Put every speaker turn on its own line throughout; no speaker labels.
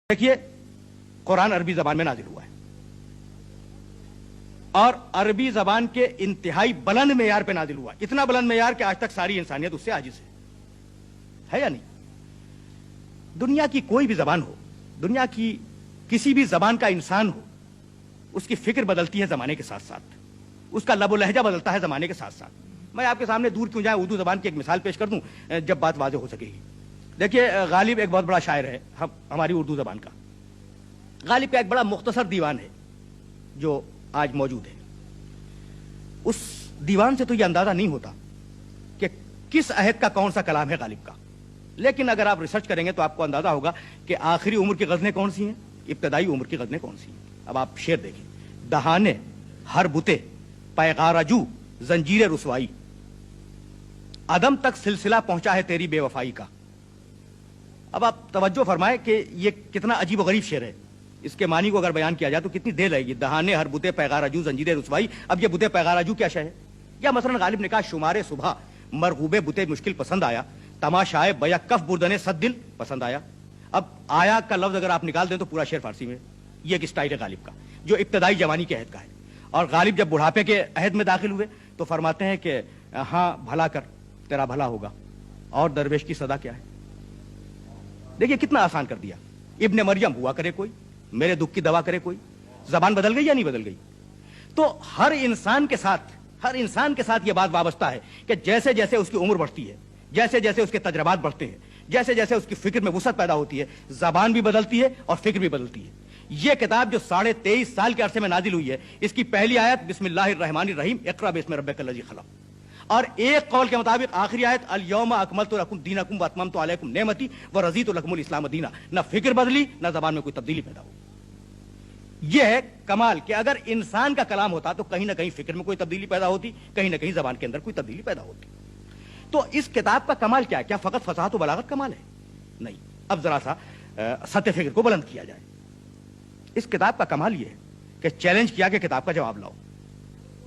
دیکھیے قرآن عربی زبان میں نازل ہوا ہے اور عربی زبان کے انتہائی بلند معیار پہ نازل ہوا، اتنا بلند معیار کہ آج تک ساری انسانیت اس سے عاجز ہے یا نہیں؟ دنیا کی کوئی بھی زبان ہو، دنیا کی کسی بھی زبان کا انسان ہو، اس کی فکر بدلتی ہے زمانے کے ساتھ ساتھ، اس کا لب و لہجہ بدلتا ہے زمانے کے ساتھ ساتھ۔ میں آپ کے سامنے دور کیوں جائیں، اردو زبان کی ایک مثال پیش کر دوں جب بات واضح ہو سکے گی۔ دیکھیے غالب ایک بہت بڑا شاعر ہے ہماری اردو زبان کا۔ غالب کا ایک بڑا مختصر دیوان ہے جو آج موجود ہے۔ اس دیوان سے تو یہ اندازہ نہیں ہوتا کہ کس عہد کا کون سا کلام ہے غالب کا، لیکن اگر آپ ریسرچ کریں گے تو آپ کو اندازہ ہوگا کہ آخری عمر کی غزلیں کون سی ہیں، ابتدائی عمر کی غزلیں کون سی ہیں۔ اب آپ شعر دیکھیں: دہانے ہر بتے پیغار جو زنجیر رسوائی، عدم تک سلسلہ پہنچا ہے تیری بے وفائی کا۔ اب آپ توجہ فرمائیں کہ یہ کتنا عجیب و غریب شعر ہے، اس کے معنی کو اگر بیان کیا جائے تو کتنی دیر لگے گی۔ دہانے ہر بتے پیغار جو زنجیر رسوائی، اب یہ بتے پیغار جو کیا شے ہے؟ یا مثلا غالب نے کہا شمار صبح مرغوب بتے مشکل پسند آیا، تماشائے بیکف بردن صد دل پسند آیا۔ اب آیا کا لفظ اگر آپ نکال دیں تو پورا شعر فارسی میں۔ یہ ایک اسٹائل ہے غالب کا جو ابتدائی جوانی کے عہد کا ہے، اور غالب جب بڑھاپے کے عہد میں داخل ہوئے تو فرماتے ہیں کہ ہاں بھلا کر تیرا بھلا ہوگا، اور درویش کی صدا کیا ہے۔ دیکھیے کتنا آسان کر دیا۔ ابن مریم ہوا کرے کوئی، میرے دکھ کی دوا کرے کوئی۔ زبان بدل گئی یا نہیں بدل گئی؟ تو ہر انسان کے ساتھ یہ بات وابستہ ہے کہ جیسے جیسے اس کی عمر بڑھتی ہے، جیسے جیسے اس کے تجربات بڑھتے ہیں، جیسے جیسے اس کی فکر میں وسعت پیدا ہوتی ہے، زبان بھی بدلتی ہے اور فکر بھی بدلتی ہے۔ یہ کتاب جو 23.5 سال کے عرصے میں نازل ہوئی ہے، اس کی پہلی آیت بسم اللہ الرحمن الرحیم اقرأ باسم ربک الذی خلق، اور ایک قول کے مطابق آخری آیت الیوم اکملت لکم دینکم واتممت علیکم نعمتی ورضیت لکم الاسلام دینا۔ نہ فکر بدلی نہ زبان میں کوئی تبدیلی پیدا ہو۔ یہ ہے کمال کہ اگر انسان کا کلام ہوتا تو کہیں نہ کہیں فکر میں کوئی تبدیلی پیدا ہوتی، کہیں نہ کہیں زبان کے اندر کوئی تبدیلی پیدا ہوتی۔ تو اس کتاب کا کمال کیا ہے؟ کیا فقط فصاحت و بلاغت کمال ہے؟ نہیں۔ اب ذرا سا سطح فکر کو بلند کیا جائے۔ اس کتاب کا کمال یہ ہے کہ چیلنج کیا کہ کتاب کا جواب لاؤ۔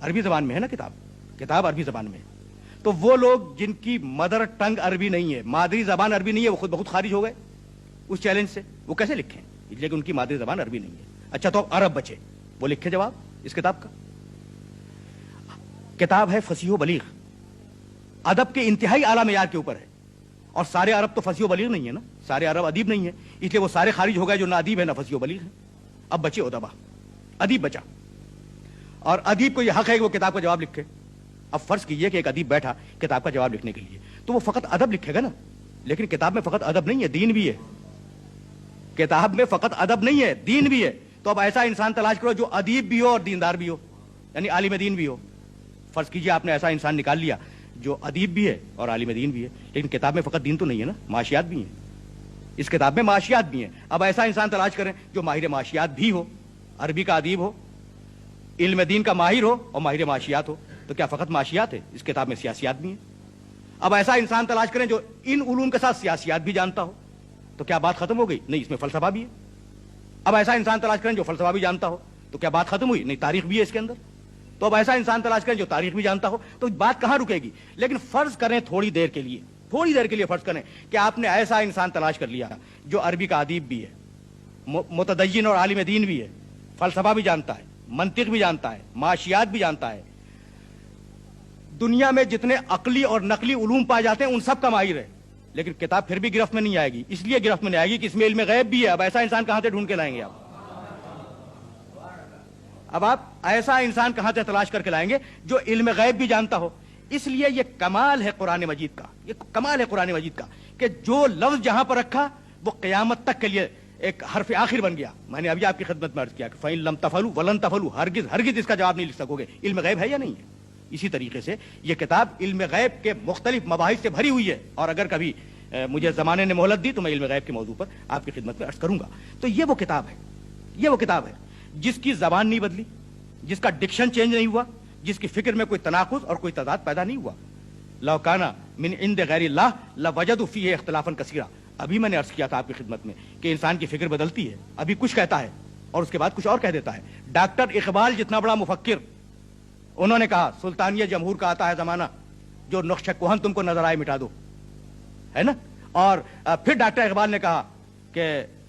عربی زبان میں ہے نا کتاب عربی زبان میں ہے، تو وہ لوگ جن کی مدر ٹنگ عربی نہیں ہے، مادری زبان عربی نہیں ہے، وہ خود بخود خارج ہو گئے اس چیلنج سے۔ وہ کیسے لکھیں لیکن ان کی مادری زبان عربی نہیں ہے؟ اچھا تو اب عرب بچے، وہ لکھے جواب اس کتاب کا۔ کتاب ہے فصیح و بلیغ، ادب کے انتہائی اعلیٰ معیار کے اوپر ہے، اور سارے عرب تو فصیح و بلیغ نہیں ہے نا، سارے عرب ادیب نہیں ہے، اس لیے وہ سارے خارج ہو گئے جو نہ ادیب ہے نہ فصیح و بلیغ ہے۔ اب بچے ادبا، ادیب بچا، اور ادیب کو یہ حق ہے کہ وہ کتاب کا جواب لکھے۔ اب فرض کیجئے کہ ایک ادیب بیٹھا کتاب کا جواب لکھنے کے لیے، تو وہ فقط ادب لکھے گا نا، لیکن کتاب میں فقط ادب نہیں ہے، دین بھی ہے۔ کتاب میں فقط ادب نہیں ہے، دین بھی ہے۔ تو اب ایسا انسان تلاش کرو جو ادیب بھی ہو اور دیندار بھی ہو، یعنی عالم دین بھی ہو۔ فرض کیجئے آپ نے ایسا انسان نکال لیا جو ادیب بھی ہے اور عالم دین بھی ہے، لیکن کتاب میں فقط دین تو نہیں ہے نا، معاشیات بھی ہیں، اس کتاب میں معاشیات بھی ہیں۔ اب ایسا انسان تلاش کریں جو ماہر معاشیات بھی ہو، عربی کا ادیب ہو، علم دین کا ماہر ہو اور ماہر معاشیات ہو۔ تو کیا فقط معاشیات ہے؟ اس کتاب میں سیاسیات بھی ہیں۔ اب ایسا انسان تلاش کریں جو ان علوم کے ساتھ سیاسیات بھی جانتا ہو، تو کیا بات ختم ہو گئی؟ نہیں، اس میں فلسفہ بھی ہے۔ اب ایسا انسان تلاش کریں جو فلسفہ بھی جانتا ہو، تو کیا بات ختم ہوئی؟ نہیں، تاریخ بھی ہے اس کے اندر۔ تو اب ایسا انسان تلاش کریں جو تاریخ بھی جانتا ہو، تو بات کہاں رکے گی؟ لیکن فرض کریں تھوڑی دیر کے لیے فرض کریں کہ آپ نے ایسا انسان تلاش کر لیا جو عربی کا ادیب بھی ہے، متدین اور عالم دین بھی ہے، فلسفہ بھی جانتا ہے، منطق بھی جانتا ہے، معاشیات بھی جانتا ہے، دنیا میں جتنے عقلی اور نقلی علوم پائے جاتے ہیں ان سب کا ماہر ہے، لیکن کتاب پھر بھی گرفت میں نہیں آئے گی۔ اس لیے گرفت میں نہیں آئے گی کہ اس میں علم غیب بھی ہے۔ اب ایسا انسان کہاں سے ڈھونڈ کے لائیں گے اب آپ ایسا انسان کہاں سے تلاش کر کے لائیں گے جو علم غیب بھی جانتا ہو؟ اس لیے یہ کمال ہے قرآن مجید کا، یہ کمال ہے قرآن مجید کا کہ جو لفظ جہاں پر رکھا وہ قیامت تک کے لیے ایک حرف آخر بن گیا۔ میں نے ابھی آپ کی خدمت میں عرض کیا کہ فَإِن لَمْ تَفْعَلُوا وَلَن تَفْعَلُوا، ہرگز اس کا جواب نہیں لکھ سکو گے، علم غیب ہے یا نہیں ہے۔ اسی طریقے سے یہ کتاب علم غیب کے مختلف مباحث سے بھری ہوئی ہے، اور اگر کبھی مجھے زمانے نے مہلت دی تو میں علم غیب کے موضوع پر آپ کی خدمت میں عرض کروں گا۔ تو یہ وہ کتاب ہے جس کی زبان نہیں بدلی، جس کا ڈکشن چینج نہیں ہوا، جس کی فکر میں کوئی تناقض اور کوئی تضاد پیدا نہیں ہوا۔ لو کان من عند غیر اللہ لوجدوا فیہ اختلافا کثیرا۔ ابھی میں نے عرض کیا تھا آپ کی خدمت میں کہ انسان کی فکر بدلتی ہے، ابھی کچھ کہتا ہے اور اس کے بعد کچھ اور کہہ دیتا ہے۔ ڈاکٹر اقبال جتنا بڑا مفکر، انہوں نے کہا سلطانیہ جمہور کا آتا ہے زمانہ، جو نقش کہن تم کو نظر آئے مٹا دو، ہے نا۔ اور پھر ڈاکٹر اقبال نے کہا کہ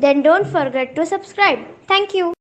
then don't forget to subscribe. Thank you.